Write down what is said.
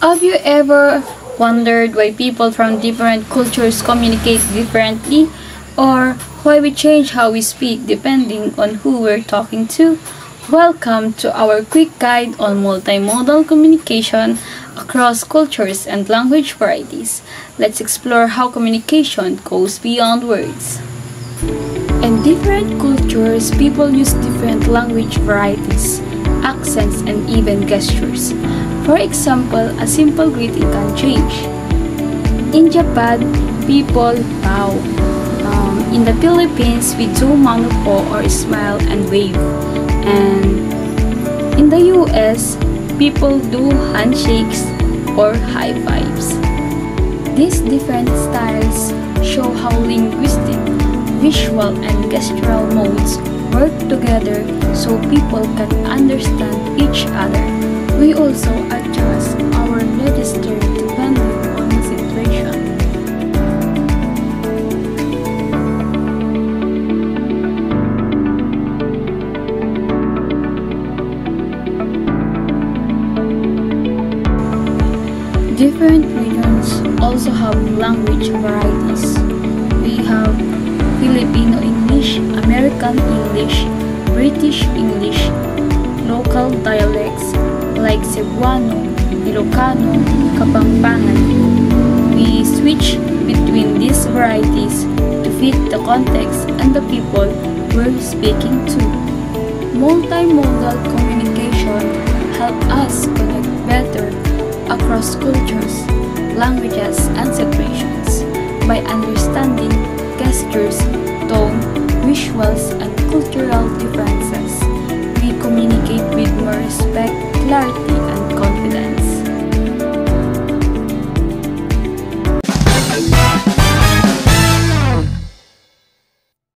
Have you ever wondered why people from different cultures communicate differently, or why we change how we speak depending on who we're talking to? Welcome to our quick guide on multimodal communication across cultures and language varieties. Let's explore how communication goes beyond words. In different cultures, people use different language varieties, accents, and even gestures. For example, a simple greeting can change. In Japan, people bow. In the Philippines, we do mano po or smile and wave. And in the US, people do handshakes or high fives. These different styles show how linguistic, visual, and gestural modes work together so people can understand each other. We also adjust our register depending on the situation. Different regions also have language varieties. We have Filipino English, American English, British English, local dialects like Cebuano, Ilocano, Kapampangan. We switch between these varieties to fit the context and the people we're speaking to. Multimodal communication helps us connect better across cultures, languages, and situations by understanding gestures, tone, visuals, and cultural differences. We communicate with more respect, clarity,